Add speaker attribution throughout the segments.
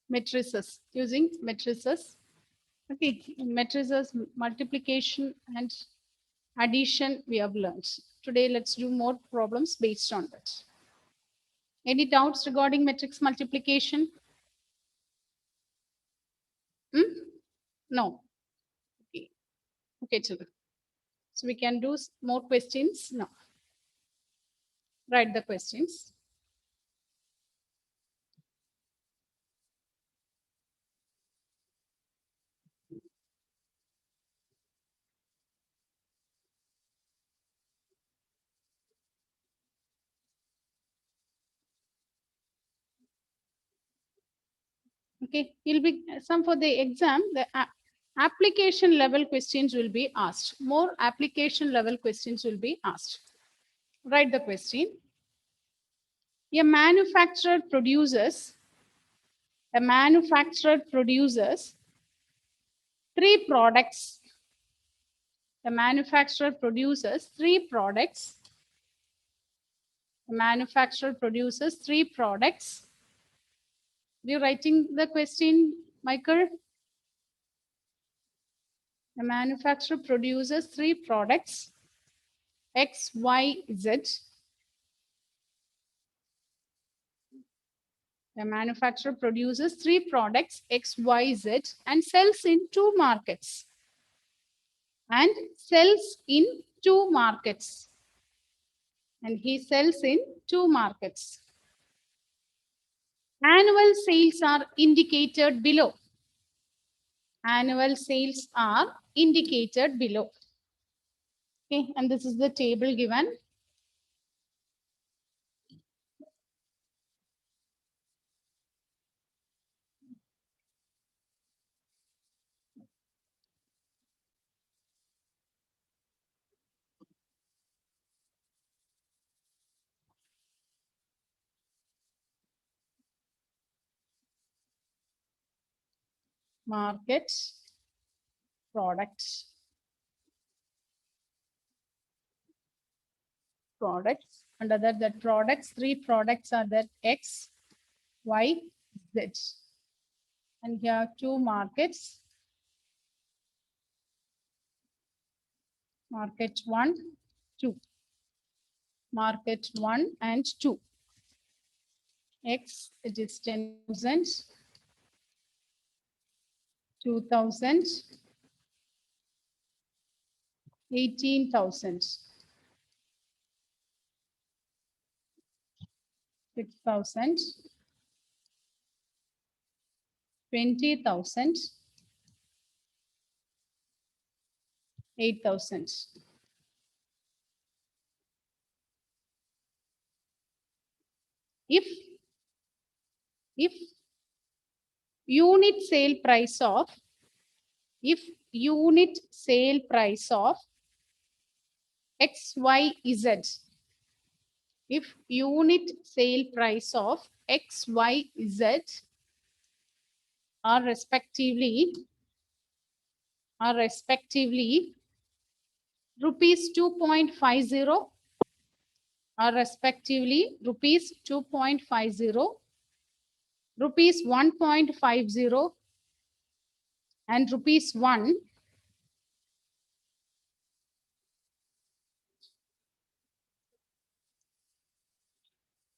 Speaker 1: matrices, using matrices. Okay, matrices, multiplication and addition we have learned. Today, let's do more problems based on that. Any doubts regarding matrix multiplication? Hmm? No. Okay. Okay, children. So we can do more questions now. Write the questions. Okay, will be some for the exam. The application level questions will be asked. More application level questions will be asked. Write the question. A manufacturer produces three products. The manufacturer produces three products. The manufacturer produces three products. You writing the question, Michael? The manufacturer produces three products, X, Y, Z. The manufacturer produces three products, X, Y, Z, and sells in two markets. And sells in two markets. And he sells in two markets. Annual sales are indicated below. Annual sales are indicated below. Okay, and this is the table given. Market, products, Under that products, three products are that X, Y, Z. And here two markets. Market 1, 2. Market 1 and 2. X, it is 10,000, 2,000, 18,000, 6,000, 20,000, 8,000. If unit sale price of X, Y, Z, if unit sale price of X, Y, Z are respectively rupees 2.50, are respectively rupees 2.50, rupees 1.50, and rupees 1.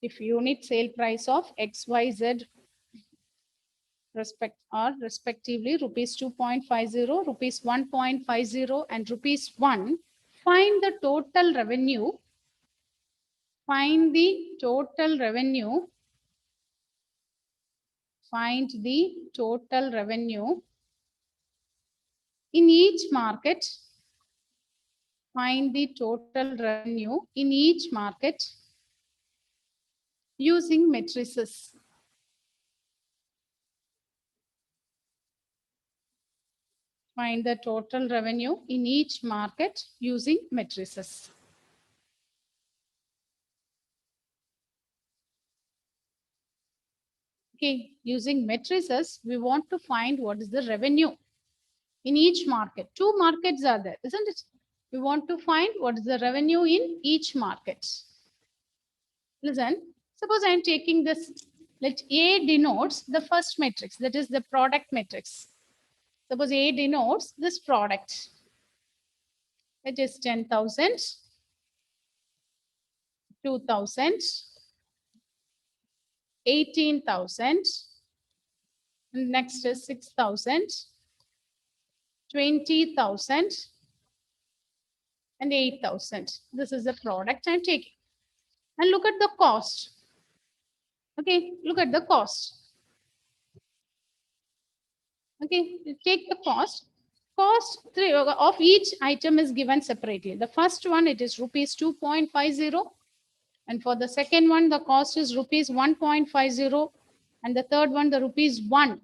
Speaker 1: If unit sale price of XYZ respectively rupees 2.50, rupees 1.50, and rupees 1, find the total revenue. Find the total revenue. Find the total revenue in each market. Find the total revenue in each market using matrices. Find the total revenue in each market using matrices. Okay, using matrices, we want to find what is the revenue in each market. Two markets are there, isn't it? We want to find what is the revenue in each market. Listen, suppose I am taking this Let A denotes the first matrix, that is the product matrix. Suppose A denotes this product. It is 10,000, 2,000, 18,000. Next is 6,000, 20,000, and 8,000. This is the product I'm taking. And look at the cost. Okay, look at the cost. Okay, take the cost. Cost of each item is given separately. The first one, it is rupees 2.50. And for the second one, the cost is rupees 1.50. And the third one, the rupees 1.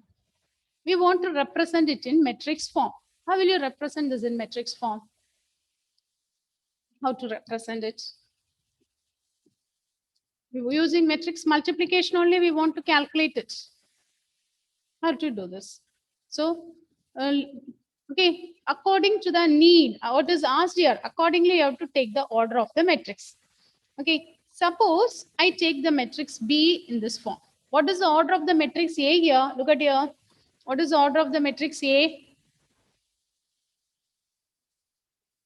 Speaker 1: We want to represent it in matrix form. How will you represent this in matrix form? How to represent it? Using matrix multiplication only, we want to calculate it. How to do this? So, okay, according to the need, what is asked here, accordingly, you have to take the order of the matrix. Okay, suppose I take the matrix B in this form. What is the order of the matrix A here? Look at here. What is the order of the matrix A?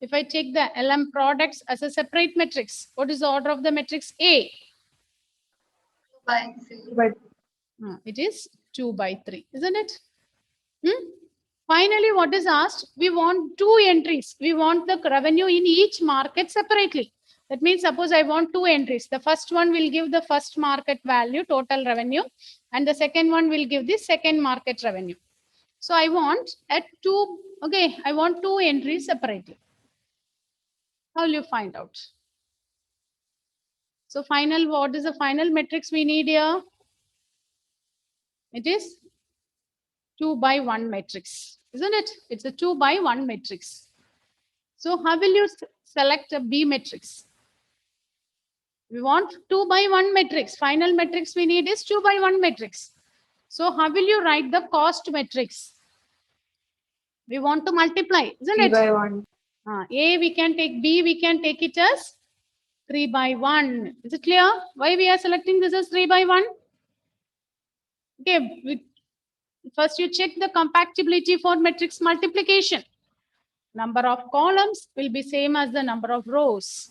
Speaker 1: If I take the LM products as a separate matrix, what is the order of the matrix A?
Speaker 2: By 3.
Speaker 1: It is 2 by 3, isn't it? Finally, what is asked? We want 2 entries. We want the revenue in each market separately. That means, suppose I want 2 entries. The first one will give the first market value, total revenue, and the second one will give the second market revenue. So I want I want 2 entries separately. How will you find out? So what is the final matrix we need here? It is 2 by 1 matrix, isn't it? It's a 2 by 1 matrix. So how will you select a B matrix? We want 2 by 1 matrix. Final matrix we need is 2 by 1 matrix. So how will you write the cost matrix? We want to multiply, isn't
Speaker 2: 3
Speaker 1: it?
Speaker 2: by 1.
Speaker 1: A we can take, B we can take it as 3 by 1. Is it clear? Why we are selecting this as 3 by 1? Okay, first you check the compatibility for matrix multiplication. Number of columns will be same as the number of rows.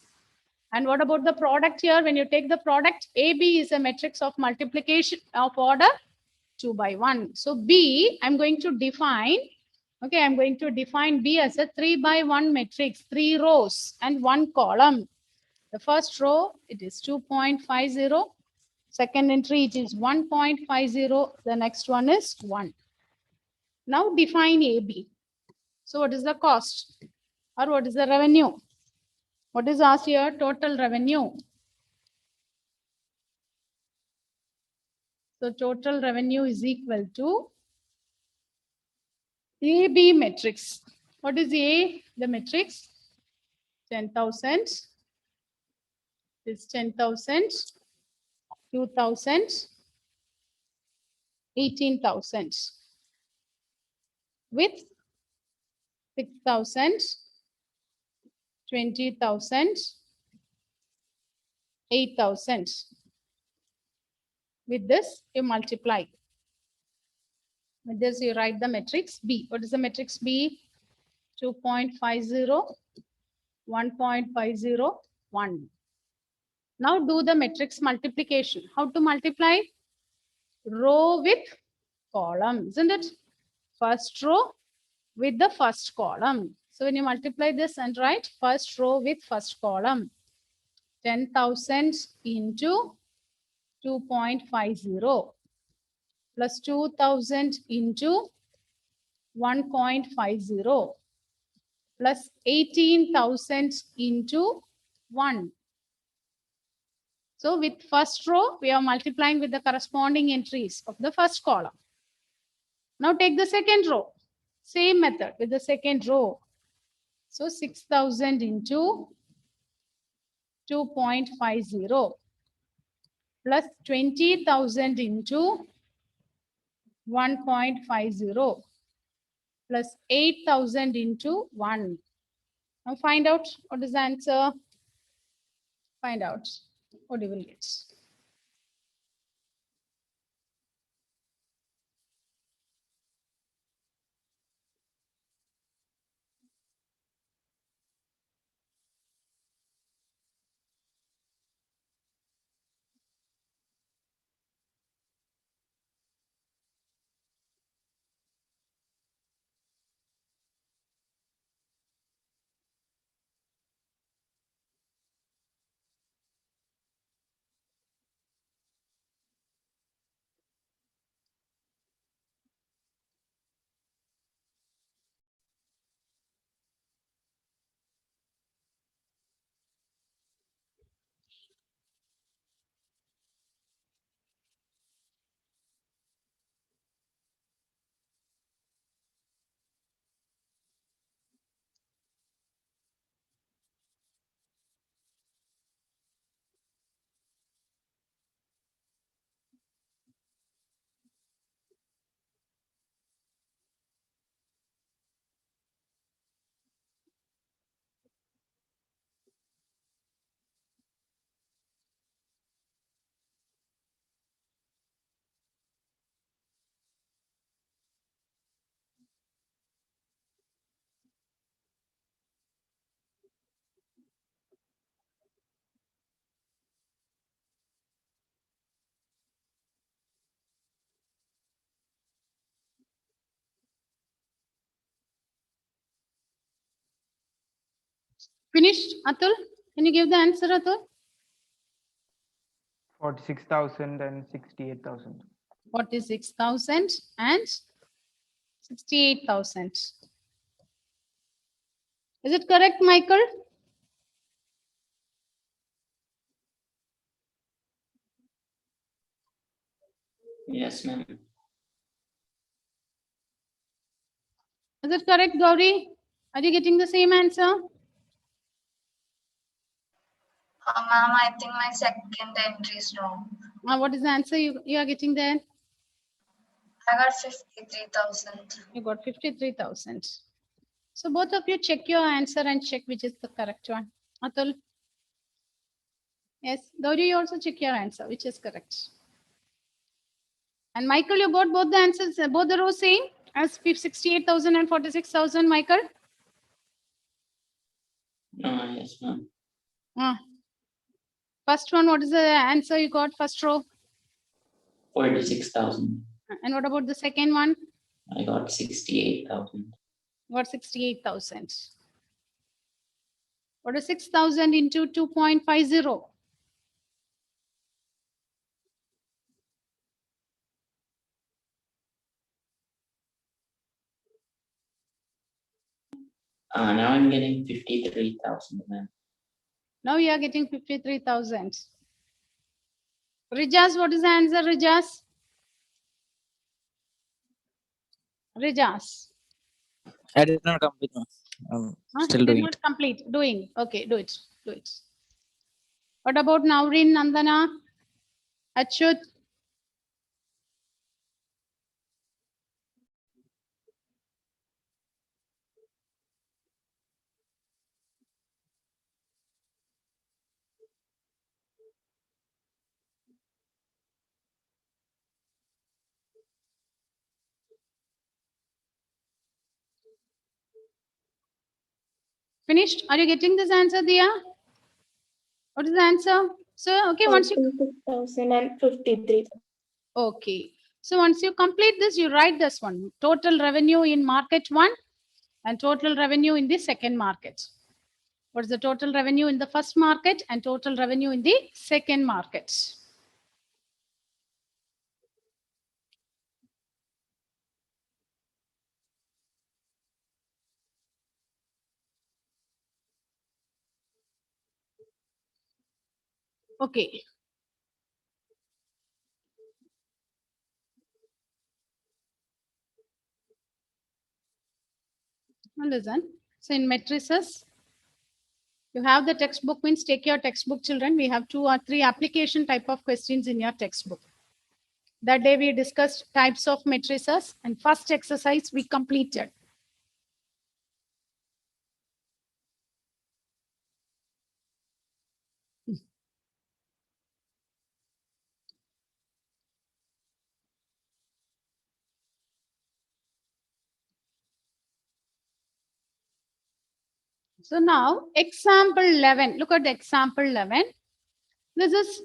Speaker 1: And what about the product here? When you take the product, AB is a matrix of multiplication of order 2 by 1. So B, I'm going to define, okay, I'm going to define B as a 3 by 1 matrix, 3 rows and 1 column. The first row, it is 2.50. Second entry, it is 1.50. The next one is 1. Now define AB. So what is the cost? Or what is the revenue? What is asked here? Total revenue. So total revenue is equal to AB matrix. What is A? The matrix 10,000 is 10,000, 2,000, 18,000 with 6,000, 20,000, 8,000. With this, you multiply. With this, you write the matrix B. What is the matrix B? 2.50, 1.50, 1. Now do the matrix multiplication. How to multiply? Row with column, isn't it? First row with the first column. So when you multiply this and write first row with first column, 10,000 into 2.50 plus 2,000 into 1.50 plus 18,000 into 1. So with first row, we are multiplying with the corresponding entries of the first column. Now take the second row. Same method with the second row. So 6,000 into 2.50 plus 20,000 into 1.50 plus 8,000 into 1. Now find out what is the answer. Find out what you will get. Finished, Atul? Can you give the answer, Atul?
Speaker 3: 46,000 and 68,000.
Speaker 1: 46,000 and 68,000. Is it correct, Michael?
Speaker 4: Yes, ma'am.
Speaker 1: Is it correct, Gauri? Are you getting the same answer?
Speaker 2: Ma'am, I think my second entry is wrong.
Speaker 1: What is the answer you are getting there?
Speaker 2: I got 53,000.
Speaker 1: You got 53,000. So both of you check your answer and check which is the correct one. Atul? Yes. Gauri, you also check your answer, which is correct. And Michael, you got both the answers, both the rows same as 68,000 and 46,000, Michael?
Speaker 4: Yes, ma'am.
Speaker 1: First one, what is the answer you got? First row.
Speaker 4: 46,000.
Speaker 1: And what about the second one?
Speaker 4: I got 68,000.
Speaker 1: Got 68,000. What is 6,000 into 2.50?
Speaker 4: Now I'm getting 53,000, ma'am.
Speaker 1: Now you are getting 53,000. Rijas, what is the answer, Rijas? Rijas.
Speaker 5: I did not complete. Still
Speaker 1: Did
Speaker 5: doing
Speaker 1: not
Speaker 5: it.
Speaker 1: complete. Doing. Okay, do it. Do it. What about Naurin, Nandana, Achyut? Finished? Are you getting this answer, Dia? What is the answer? So, okay, once you
Speaker 6: 46,053.
Speaker 1: okay. So once you complete this, you write this one. Total revenue in market one and total revenue in the second market. What is the total revenue in the first market and total revenue in the second market? Okay. Now listen. So in matrices, you have the textbook, means take your textbook, children. We have 2 or 3 application type of questions in your textbook. That day we discussed types of matrices and first exercise we completed. So now example 11, look at the example 11. This is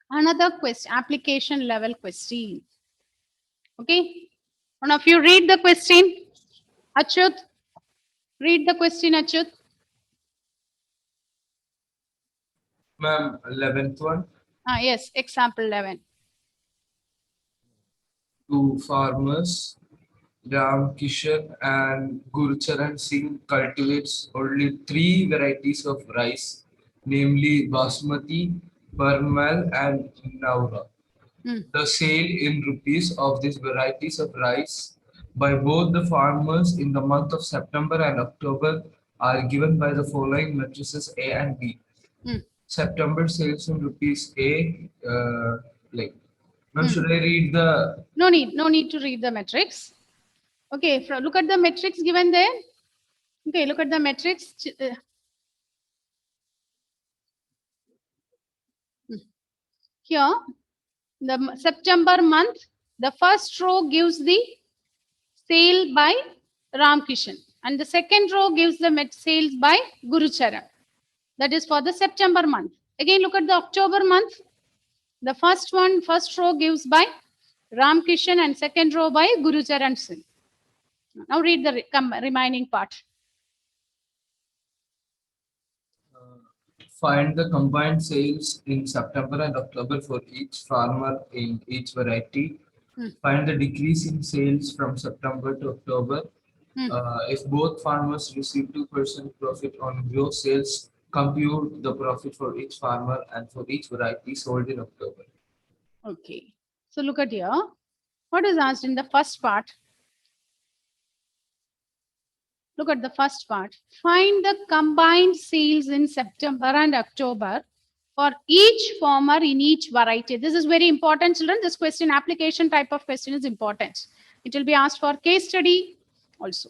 Speaker 1: another question, application level question. Okay. One of you read the question. Achyut, read the question, Achyut.
Speaker 7: Ma'am, 11th one.
Speaker 1: Yes, example 11.
Speaker 7: Two farmers, Ram Kishan and Gurcharan Singh cultivates only 3 varieties of rice, namely Basmati, Parmal and Naura. The sale in rupees of these varieties of rice by both the farmers in the month of September and October are given by the following matrices A and B. September sales in rupees A, like, ma'am, should I read the?
Speaker 1: No need to read the matrix. Okay, look at the matrix given there. Okay, look at the matrix. Here, the September month, the first row gives the sale by Ramkishan and the second row gives the sales by Gurucharan. That is for the September month. Again, look at the October month. The first row gives by Ramkishan and second row by Gurucharan Singh. Now read the remaining part.
Speaker 7: Find the combined sales in September and October for each farmer in each variety.
Speaker 1: Hmm.
Speaker 7: Find the decrease in sales from September to October.
Speaker 1: Hmm.
Speaker 7: If both farmers receive 2% profit on gross sales, compute the profit for each farmer and for each variety sold in October.
Speaker 1: Okay. So look at here. What is asked in the first part? Look at the first part. Find the combined sales in September and October for each farmer in each variety. This is very important, children. This question, application type of question is important. It will be asked for case study also.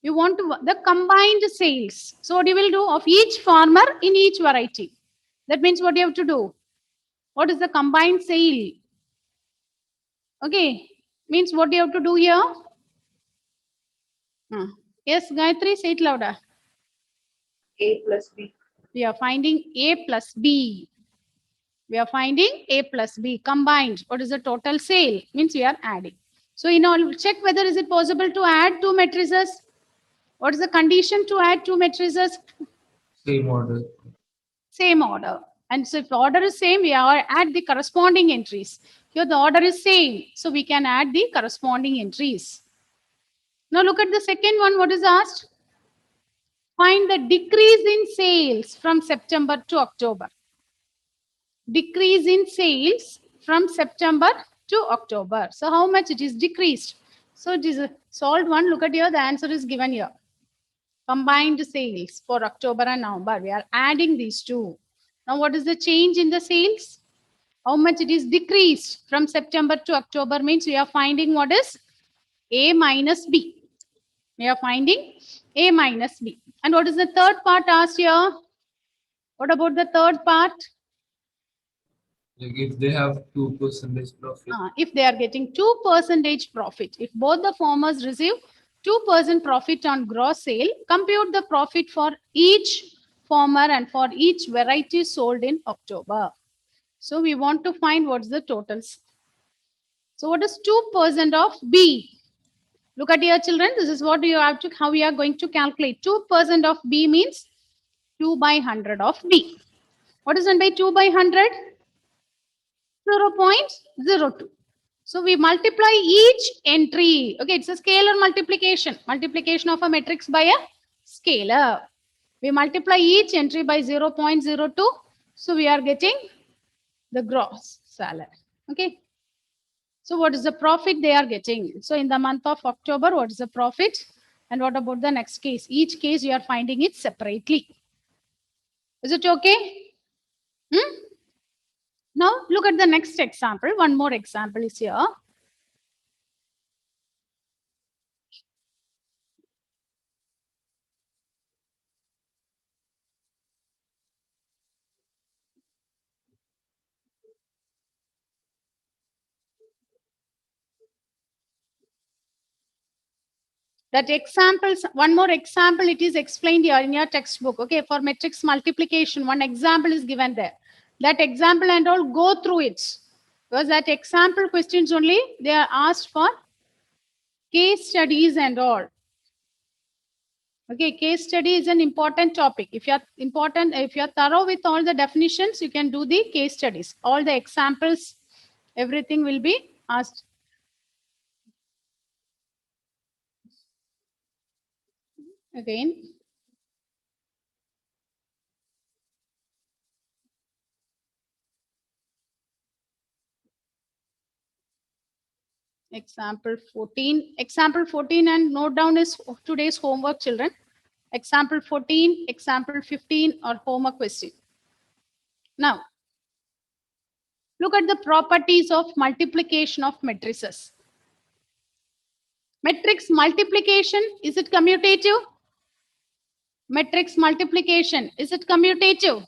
Speaker 1: You want to the combined sales. So what you will do of each farmer in each variety. That means what you have to do. What is the combined sale? Okay. Means what you have to do here? Yes, Gayatri, say it louder.
Speaker 6: A plus B.
Speaker 1: We are finding A plus B. We are finding A plus B combined. What is the total sale? Means we are adding. So in all, check whether is it possible to add two matrices. What is the condition to add two matrices?
Speaker 7: Same order.
Speaker 1: Same order. And so if the order is same, we are add the corresponding entries. Here the order is same. So we can add the corresponding entries. Now look at the second one. What is asked? Find the decrease in sales from September to October. Decrease in sales from September to October. So how much it is decreased? So it is solved one. Look at here. The answer is given here. Combined sales for October and November. We are adding these two. Now what is the change in the sales? How much it is decreased from September to October means we are finding what is A minus B. We are finding A minus B. And what is the third part asked here? What about the third part?
Speaker 7: Like if they have 2% profit.
Speaker 1: If they are getting 2% profit, if both the farmers receive 2% profit on gross sale, compute the profit for each farmer and for each variety sold in October. So we want to find what's the totals. So what is 2% of B? Look at here, children. This is what you have to, how we are going to calculate. 2% of B means 2 by 100 of B. What is done by 2 by 100? 0.02. So we multiply each entry. Okay, it's a scalar multiplication. Multiplication of a matrix by a scalar. We multiply each entry by 0.02. So we are getting the gross salary. Okay. So what is the profit they are getting? So in the month of October, what is the profit? And what about the next case? Each case you are finding it separately. Is it okay? Now look at the next example. One more example is here. That examples, one more example, it is explained here in your textbook. Okay, for matrix multiplication, one example is given there. That example and all, go through it. Because that example questions only, they are asked for case studies and all. Okay, case study is an important topic. If you are thorough with all the definitions, you can do the case studies. All the examples, everything will be asked. Again. Example 14. Example 14 and note down is today's homework, children. Example 14, example 15 or homework question. Now, look at the properties of multiplication of matrices. Matrix multiplication, is it commutative? Matrix multiplication, is it commutative?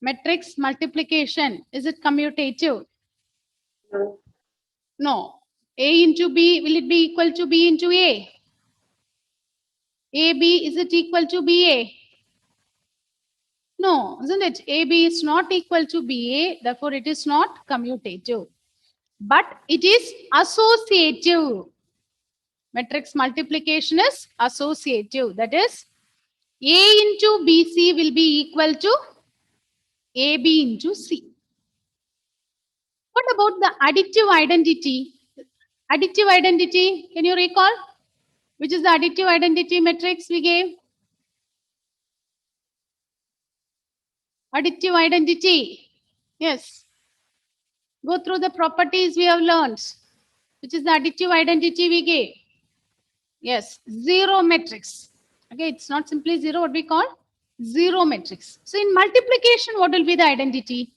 Speaker 1: Matrix multiplication, is it commutative?
Speaker 6: No.
Speaker 1: No. A into B, will it be equal to B into A? AB, is it equal to BA? No, isn't it? AB is not equal to BA, therefore it is not commutative. But it is associative. Matrix multiplication is associative. That is, A into BC will be equal to AB into C. What about the additive identity? Additive identity, can you recall? Which is the additive identity matrix we gave? Additive identity. Yes. Go through the properties we have learned. Which is the additive identity we gave? Yes, zero matrix. Okay, it's not simply zero, what we call zero matrix. So in multiplication, what will be the identity?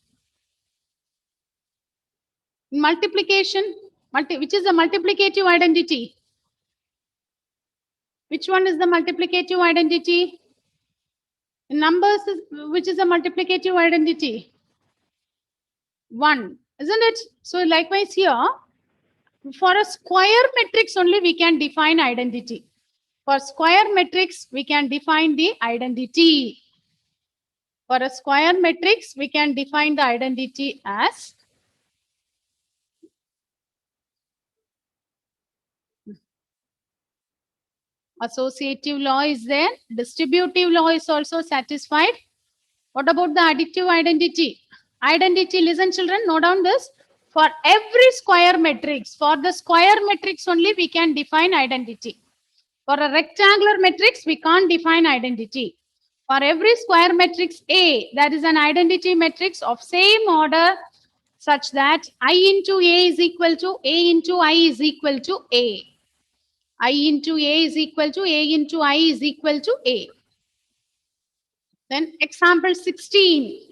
Speaker 1: In multiplication, which is the multiplicative identity? Which one is the multiplicative identity? In numbers, which is the multiplicative identity? 1, isn't it? So likewise here, for a square matrix only we can define identity. For square matrix, we can define the identity. For a square matrix, we can define the identity as associative law is there. Distributive law is also satisfied. What about the additive identity? Identity, listen children, note down this. For every square matrix, for the square matrix only we can define identity. For a rectangular matrix, we can't define identity. For every square matrix A, that is an identity matrix of same order such that I into A is equal to A into I is equal to A. I into A is equal to A into I is equal to A. Then example 16.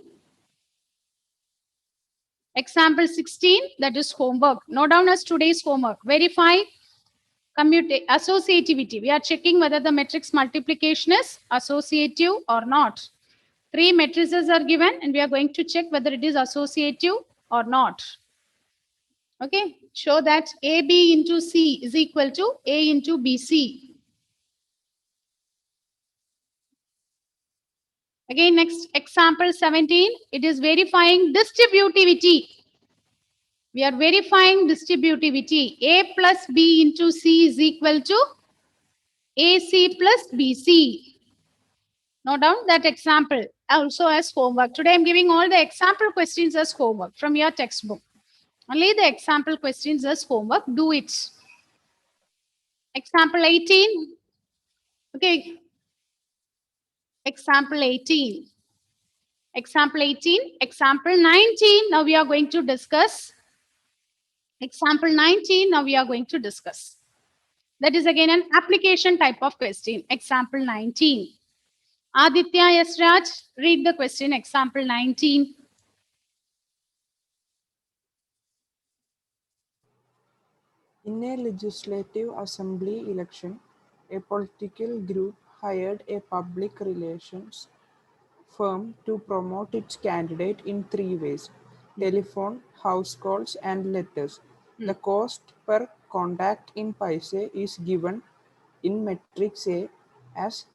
Speaker 1: Example 16, that is homework. Note down as today's homework. Verify associativity. We are checking whether the matrix multiplication is associative or not. 3 matrices are given and we are going to check whether it is associative or not. Okay, show that AB into C is equal to A into BC. Again, next example 17, it is verifying distributivity. We are verifying distributivity. A plus B into C is equal to AC plus BC. Note down that example also as homework. Today I am giving all the example questions as homework from your textbook. Only the example questions as homework. Do it. Example 18. Okay. Example 18. Example 18. Example 19. Now we are going to discuss. Example 19. Now we are going to discuss. That is again an application type of question. Example 19. Aditya Yasraj, read the question. Example 19.
Speaker 8: In a legislative assembly election, a political group hired a public relations firm to promote its candidate in 3 ways: telephone, house calls, and letters. The cost per contact in paise is given in matrix A as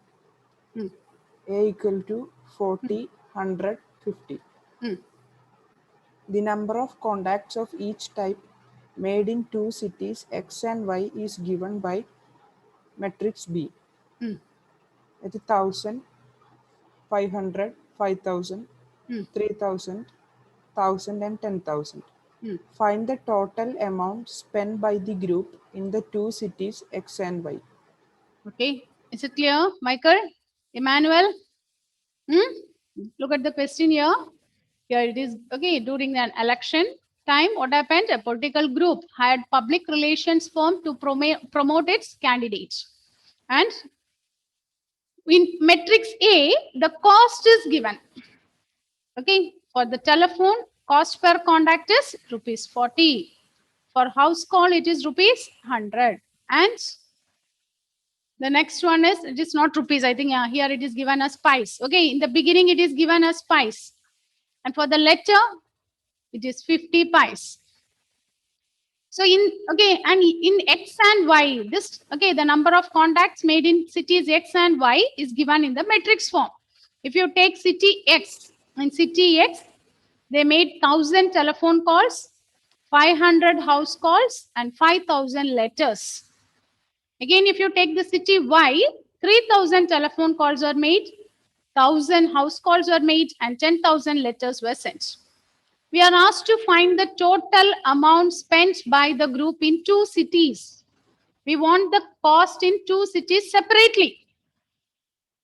Speaker 8: A equal to 40, 100, 50. The number of contacts of each type made in 2 cities X and Y is given by matrix B. At 1,000, 500, 5,000, 3,000, 1,000 and 10,000. Find the total amount spent by the group in the 2 cities X and Y.
Speaker 1: Okay. Is it clear, Michael? Emmanuel? Look at the question here. Here it is. Okay. During an election time, what happened? A political group hired public relations firm to promote its candidates. And in matrix A, the cost is given. Okay. For the telephone, cost per contact is rupees 40. For house call, it is rupees 100. And the next one is, it is not rupees. I think here it is given as pice. Okay. In the beginning, it is given as pice. And for the letter, it is 50 pice. So in X and Y, the number of contacts made in cities X and Y is given in the matrix form. If you take city X, in city X, they made 1,000 telephone calls, 500 house calls, and 5,000 letters. Again, if you take the city Y, 3,000 telephone calls are made, 1,000 house calls are made, and 10,000 letters were sent. We are asked to find the total amount spent by the group in 2 cities. We want the cost in 2 cities separately.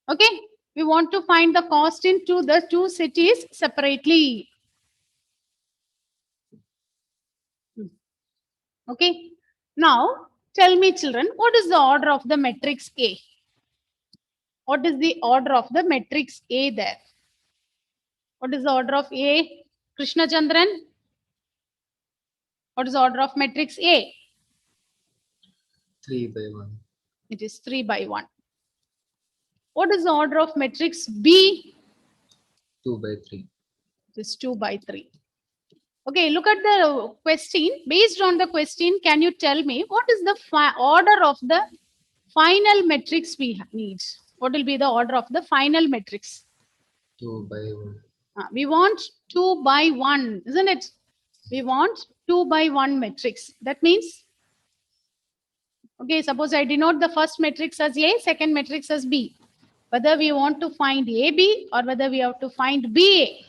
Speaker 1: Okay, we want to find the cost in the 2 cities separately. Okay, now tell me, children, what is the order of the matrix A? What is the order of the matrix A there? What is the order of A? Krishna Chandran? What is the order of matrix A?
Speaker 7: 3 by 1.
Speaker 1: It is 3 by 1. What is the order of matrix B?
Speaker 7: 2 by 3.
Speaker 1: It is 2 by 3. Okay, look at the question. Based on the question, can you tell me what is the order of the final matrix we need? What will be the order of the final matrix?
Speaker 7: 2 by 1.
Speaker 1: We want 2 by 1, isn't it? We want 2 by 1 matrix. That means, okay, suppose I denote the first matrix as A, second matrix as B. Whether we want to find AB or whether we have to find BA.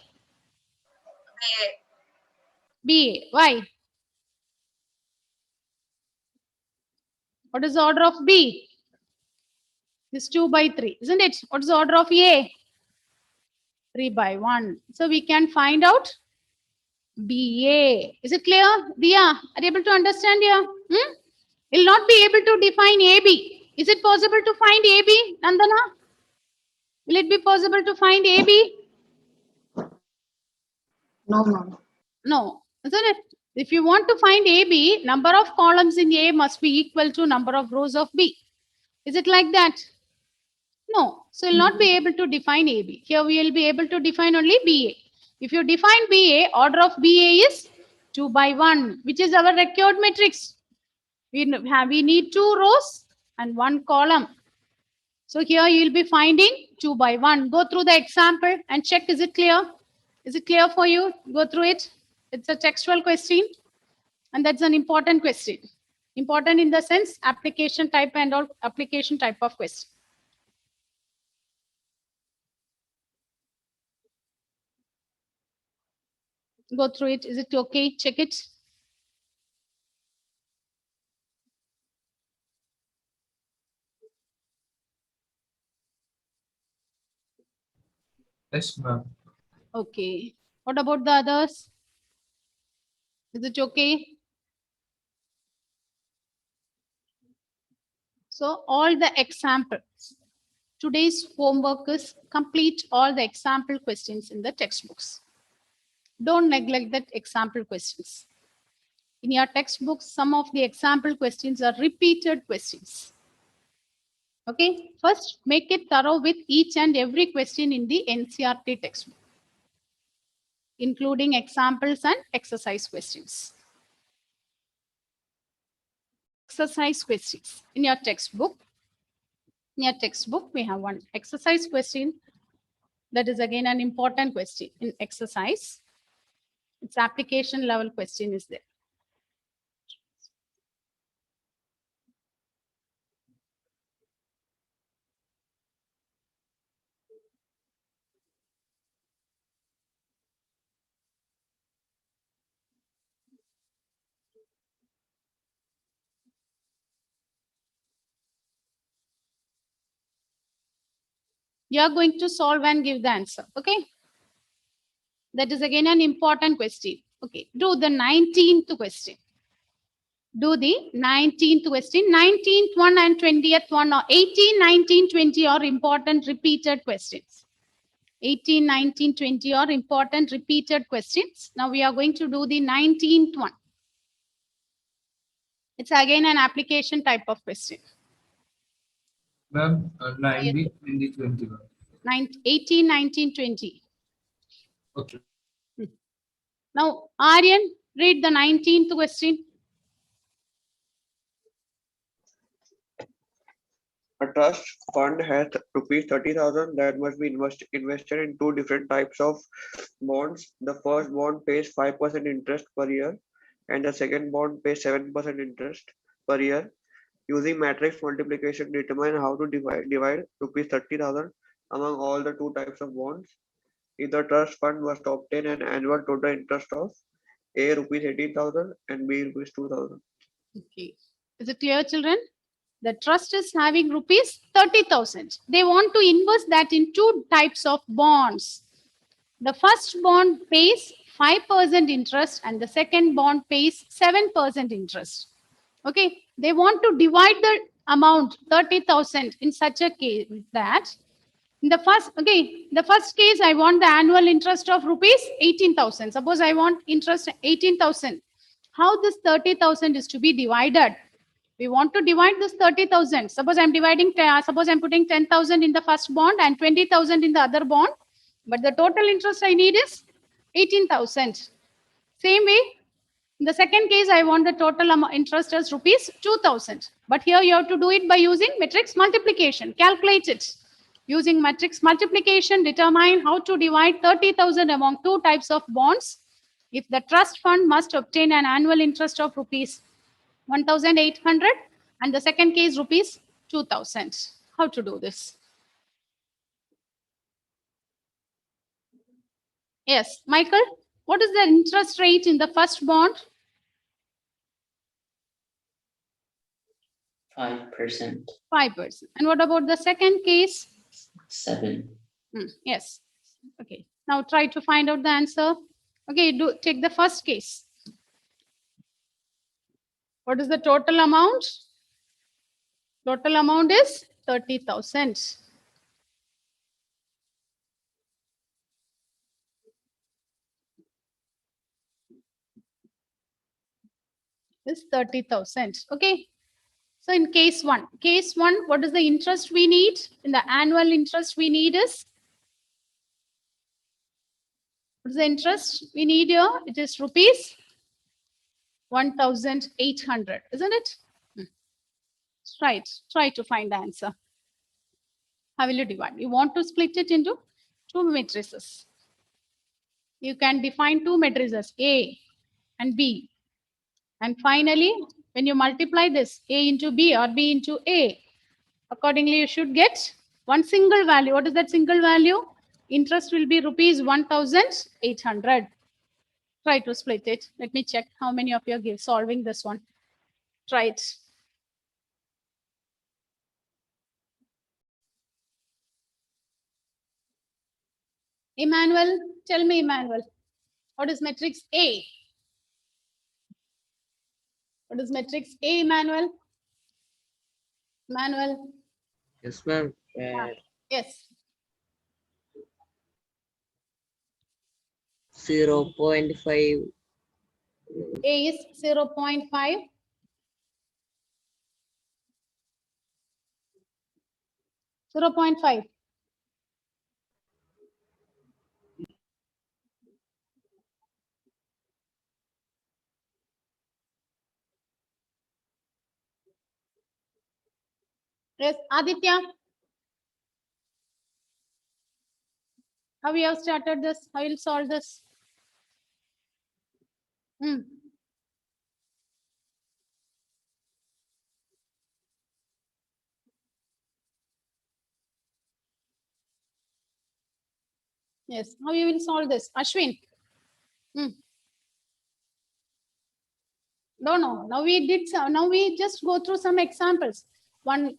Speaker 1: BA. Why? What is the order of B? This 2 by 3, isn't it? What is the order of A? 3 by 1. So we can find out BA. Is it clear? Diya, are you able to understand here? Will not be able to define AB. Is it possible to find AB, Nandana? Will it be possible to find AB?
Speaker 6: No, ma'am.
Speaker 1: No, isn't it? If you want to find AB, number of columns in A must be equal to number of rows of B. Is it like that? No. So we'll not be able to define AB. Here we will be able to define only BA. If you define BA, order of BA is 2 by 1, which is our required matrix. We need 2 rows and 1 column. So here you will be finding 2 by 1. Go through the example and check, is it clear? Is it clear for you? Go through it. It's a textual question. And that's an important question. Important in the sense application type and all application type of question. Go through it. Is it okay? Check it.
Speaker 7: Yes, ma'am.
Speaker 1: Okay. What about the others? Is it okay? So all the examples. Today's homework is complete all the example questions in the textbooks. Don't neglect that example questions. In your textbooks, some of the example questions are repeated questions. Okay, first make it thorough with each and every question in the NCERT textbook, including examples and exercise questions. Exercise questions in your textbook. In your textbook, we have one exercise question. That is again an important question in exercise. Its application level question is there. You are going to solve and give the answer. Okay. That is again an important question. Okay. Do the 19th question. Do the 19th question. 19th one and 20th one or 18, 19, 20 are important repeated questions. 18, 19, 20 are important repeated questions. Now we are going to do the 19th one. It's again an application type of question.
Speaker 7: Ma'am, 19, 20, 21.
Speaker 1: 18, 19, 20.
Speaker 7: Okay.
Speaker 1: Now, Aryan, read the 19th question.
Speaker 9: A trust fund has rupees 30,000 that must be invested in 2 different types of bonds. The first bond pays 5% interest per year and the second bond pays 7% interest per year. Using matrix multiplication, determine how to divide rupees 30,000 among all the two types of bonds. If the trust fund must obtain an annual total interest of A rupees 18,000 and B rupees 2,000.
Speaker 1: Okay. Is it clear, children? The trust is having rupees 30,000. They want to invest that in two types of bonds. The first bond pays 5% interest and the second bond pays 7% interest. Okay. They want to divide the amount 30,000 in such a case that in the first case, I want the annual interest of rupees 18,000. Suppose I want interest 18,000. How this 30,000 is to be divided? We want to divide this 30,000. Suppose I'm putting 10,000 in the first bond and 20,000 in the other bond. But the total interest I need is 18,000. Same way, in the second case, I want the total interest as rupees 2,000. But here you have to do it by using matrix multiplication. Calculate it. Using matrix multiplication, determine how to divide 30,000 among two types of bonds. If the trust fund must obtain an annual interest of rupees 1,800 and the second case rupees 2,000. How to do this? Yes, Michael, what is the interest rate in the first bond?
Speaker 4: 5%.
Speaker 1: 5%. And what about the second case?
Speaker 4: 7.
Speaker 1: Yes. Okay. Now try to find out the answer. Okay, take the first case. What is the total amount? Total amount is 30,000. Is 30,000. Okay. So in case one, what is the interest we need? In the annual interest we need is, what is the interest we need here? It is rupees 1,800, isn't it? Try to find the answer. How will you divide? You want to split it into two matrices. You can define two matrices, A and B. And finally, when you multiply this A into B or B into A, accordingly, you should get one single value. What is that single value? Interest will be rupees 1,800. Try to split it. Let me check how many of you are solving this one. Try it. Emmanuel, tell me, Emmanuel, what is matrix A? What is matrix A, Emmanuel? Emmanuel?
Speaker 6: Yes, ma'am.
Speaker 1: Yes.
Speaker 6: 0.5.
Speaker 1: A is 0.5. Yes, Aditya. How we have started this? How will solve this? Yes, how you will solve this? Ashwin. No. Now we just go through some examples. One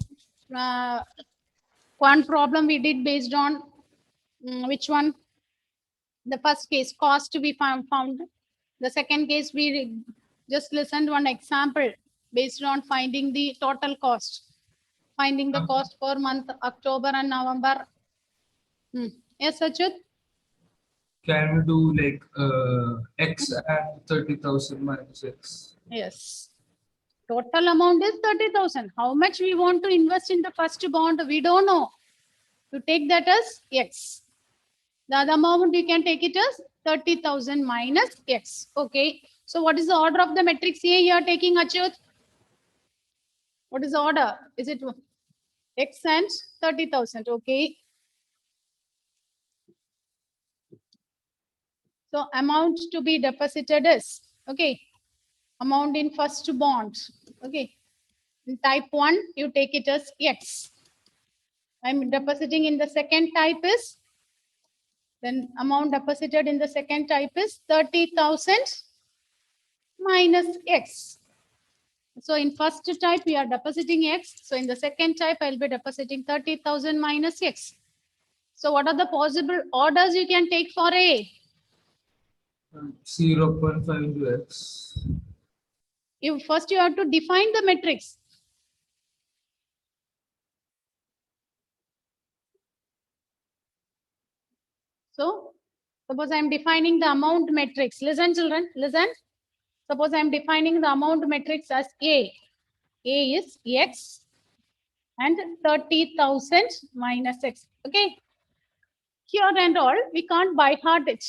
Speaker 1: problem we did based on which one? The first case, cost to be found. The second case, we just listened one example based on finding the total cost. Finding the cost per month, October and November. Yes, Achut?
Speaker 7: Can we do like X and 30,000 minus X?
Speaker 1: Yes. Total amount is 30,000. How much we want to invest in the first bond, we don't know. To take that as X. The other amount you can take it as 30,000 minus X. Okay. So what is the order of the matrix A you are taking, Achut? What is the order? Is it X and 30,000? Okay. So amount to be deposited is, okay, amount in first bond. Okay. In type 1, you take it as X. I'm depositing in the second type is, then amount deposited in the second type is 30,000 minus X. So in first type, we are depositing X. So in the second type, I'll be depositing 30,000 minus X. So what are the possible orders you can take for A?
Speaker 7: 0.5 into X.
Speaker 1: First you have to define the matrix. So suppose I'm defining the amount matrix. Listen, children, listen. Suppose I'm defining the amount matrix as A. A is X and 30,000 minus X. Okay. Here and all, we can't by heart it.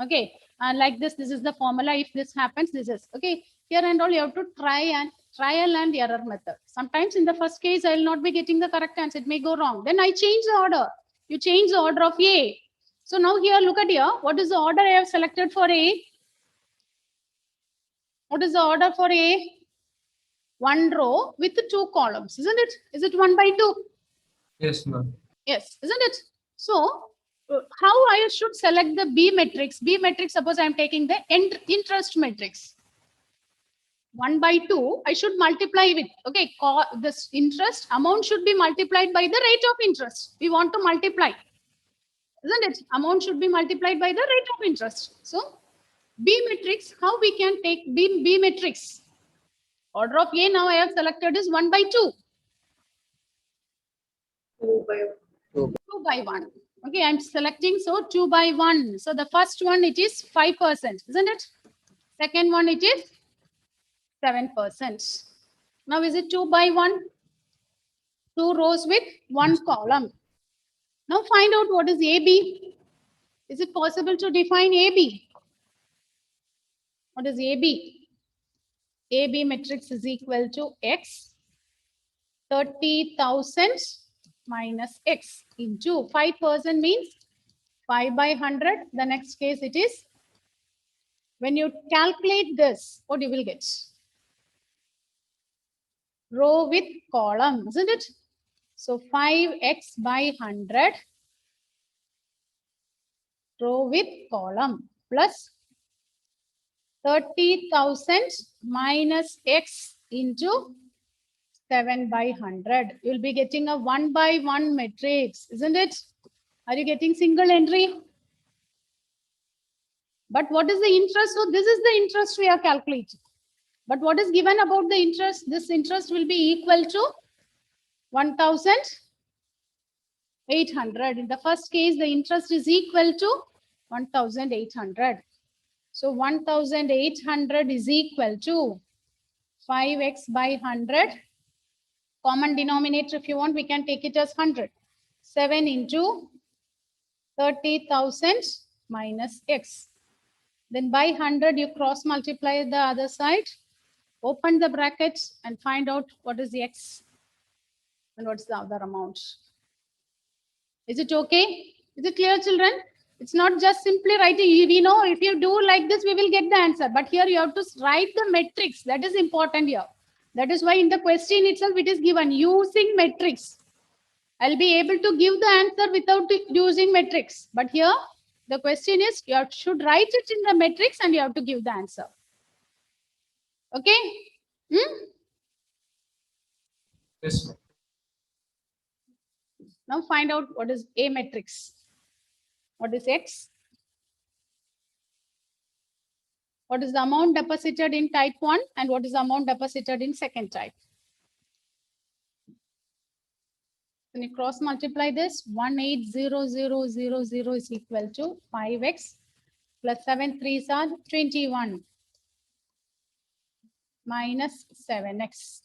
Speaker 1: Okay. And like this is the formula. If this happens, this is okay. Here and all, you have to trial and error method. Sometimes in the first case, I will not be getting the correct answer. It may go wrong. Then I change the order. You change the order of A. So now here, look at here. What is the order I have selected for A? What is the order for A? One row with 2 columns, isn't it? Is it 1 by 2?
Speaker 7: Yes, ma'am.
Speaker 1: Yes, isn't it? So how I should select the B matrix? B matrix, suppose I am taking the interest matrix. 1 by 2, I should multiply with, okay, this interest amount should be multiplied by the rate of interest. We want to multiply, isn't it? Amount should be multiplied by the rate of interest. So B matrix, how we can take B matrix? Order of A now I have selected is 1 by 2. 2 by 1. Okay, I'm selecting, so 2 by 1. So the first one, it is 5%, isn't it? Second one, it is 7%. Now is it 2 by 1? 2 rows with 1 column. Now find out what is AB. Is it possible to define AB? What is AB? AB matrix is equal to X, 30,000 minus X into 5% means 5 by 100. The next case it is, when you calculate this, what you will get? Row with column, isn't it? So 5x by 100, row with column, plus 30,000 minus X into 7 by 100. You'll be getting a 1 by 1 matrix, isn't it? Are you getting single entry? But what is the interest? So this is the interest we are calculating. But what is given about the interest? This interest will be equal to 1,800. In the first case, the interest is equal to 1,800. So 1,800 is equal to 5x by 100. Common denominator, if you want, we can take it as 100. 7 into 30,000 minus x. Then by 100, you cross multiply the other side. Open the brackets and find out what is the x and what's the other amount. Is it okay? Is it clear, children? It's not just simply writing. We know if you do like this, we will get the answer. But here you have to write the matrix. That is important here. That is why in the question itself, it is given using matrix. I'll be able to give the answer without using matrix. But here, the question is, you should write it in the matrix and you have to give the answer. Okay?
Speaker 7: Yes, ma'am.
Speaker 1: Now find out what is A matrix. What is X? What is the amount deposited in type 1 and what is the amount deposited in second type? When you cross multiply this, 180000 is equal to 5x plus 7 3s are 21 minus 7x.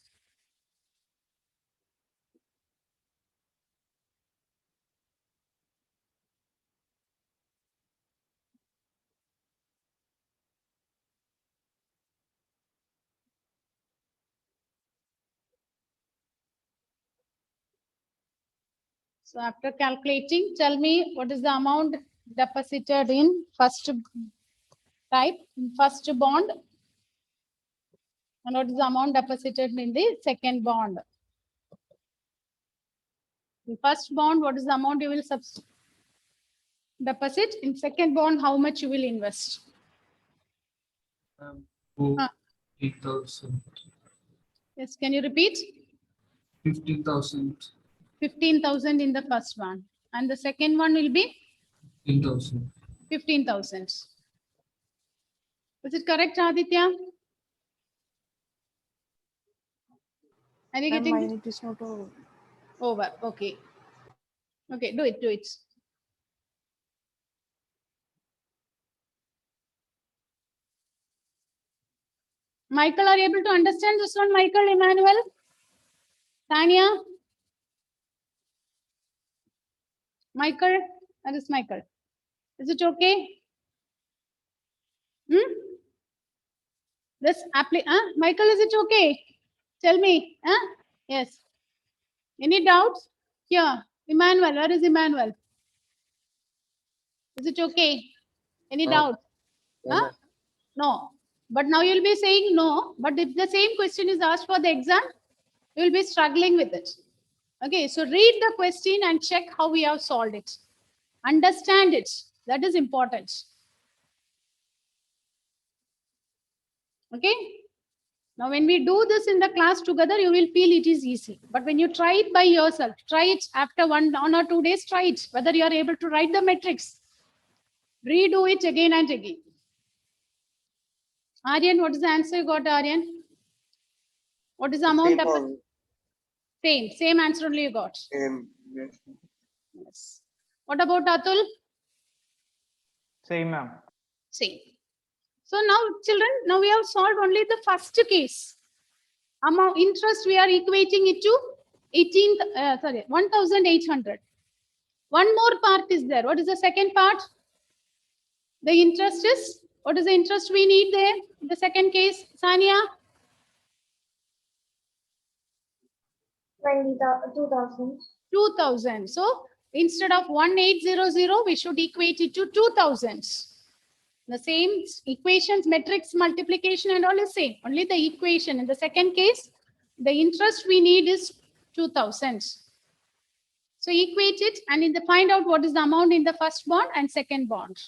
Speaker 1: So after calculating, tell me what is the amount deposited in first type, first bond. And what is the amount deposited in the second bond? In first bond, what is the amount you will deposit? In second bond, how much you will invest?
Speaker 7: Oh,
Speaker 1: Ah.
Speaker 7: 8,000.
Speaker 1: Yes, can you repeat?
Speaker 7: 15,000.
Speaker 1: 15,000 in the first one. And the second one will be
Speaker 7: 15,000.
Speaker 1: 15,000. Is it correct, Aditya? Are you
Speaker 8: Ma'am,
Speaker 1: getting
Speaker 8: mine it is not over.
Speaker 1: over? Okay. Okay, do it, do it. Michael, are you able to understand this one, Michael, Emmanuel? Tanya? Michael? That is Michael. Is it okay? Hmm? Michael, is it okay? Tell me. Huh? Yes. Any doubts? Here. Emmanuel, where is Emmanuel? Is it okay? Any
Speaker 6: No.
Speaker 1: doubt?
Speaker 6: No,
Speaker 1: Huh?
Speaker 6: ma'am.
Speaker 1: No. But now you'll be saying no. But if the same question is asked for the exam, you'll be struggling with it. Okay, so read the question and check how we have solved it. Understand it. That is important. Okay. Now, when we do this in the class together, you will feel it is easy. But when you try it by yourself, try it after 1 or 2 days, try it, whether you are able to write the metrics. Redo it again and again. Aryan, what is the answer you got, Aryan? What is the amount?
Speaker 9: 15,000.
Speaker 1: Same answer only you got.
Speaker 9: Yes.
Speaker 1: Yes. What about Atul?
Speaker 3: Same, ma'am.
Speaker 1: Same. So now, children, now we have solved only the first case. Amount interest we are equating it to 1,800. One more part is there. What is the second part? The interest is, what is the interest we need there? In the second case, Sania?
Speaker 2: 2,000.
Speaker 1: 2,000. So instead of 1,800, we should equate it to 2,000. The same equations, metrics, multiplication and all is same. Only the equation. In the second case, the interest we need is 2,000. So equate it and in the find out what is the amount in the first bond and second bond.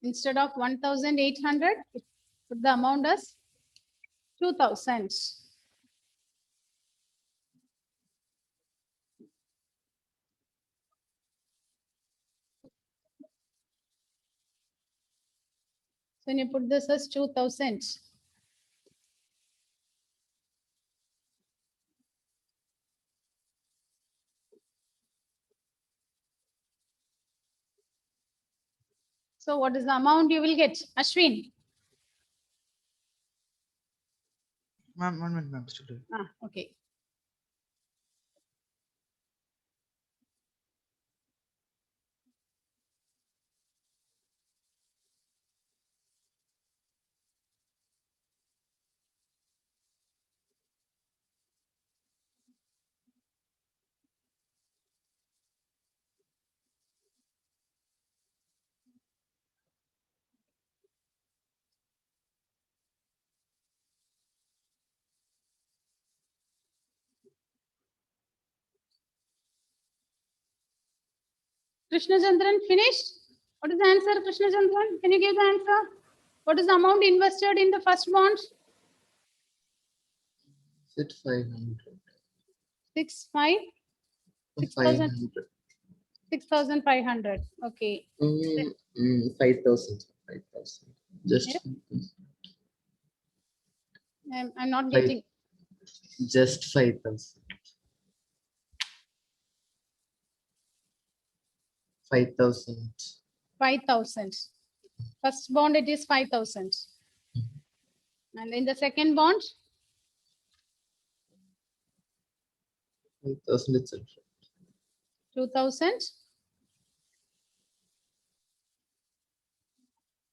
Speaker 1: Instead of 1,800, put the amount as 2,000. So when you put this as 2,000. So what is the amount you will get? Ashwin?
Speaker 5: Ma'am, 1 minute, ma'am. Still doing.
Speaker 1: Okay. Krishna Chandran finished? What is the answer, Krishna Chandran? Can you give the answer? What is the amount invested in the first bond?
Speaker 6: Is it 500?
Speaker 1: 6,500.
Speaker 6: 500.
Speaker 1: Okay.
Speaker 6: 5,000. 5,000. Just
Speaker 1: Yep. I'm not
Speaker 6: Five.
Speaker 1: getting.
Speaker 6: just 5,000. 5,000.
Speaker 1: 5,000. First bond, it is 5,000. And in the second bond,
Speaker 6: 5,000 itself.
Speaker 1: 2,000.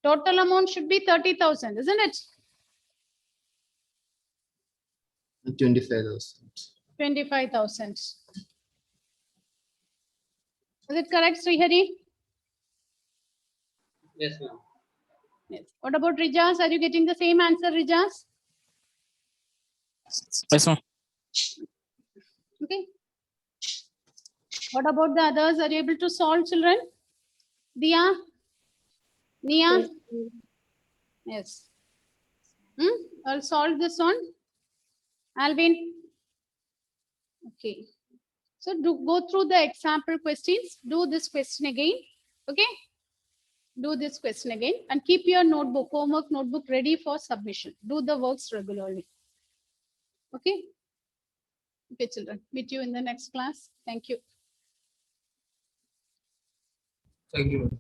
Speaker 1: Total amount should be 30,000, isn't it?
Speaker 6: 25,000.
Speaker 1: 25,000. Is it correct, Srihari?
Speaker 6: Yes, ma'am.
Speaker 1: Yes. What about Rijas? Are you getting the same answer, Rijas?
Speaker 5: Yes, ma'am.
Speaker 1: Okay. What about the others? Are you able to solve, children? Dia? Nia? Yes. I'll solve this one. Alvin? Okay. So go through the example questions. Do this question again. Okay. Do this question again and keep your notebook, homework notebook ready for submission. Do the works regularly. Okay. Okay, children. Meet you in the next class. Thank you.
Speaker 7: Thank you.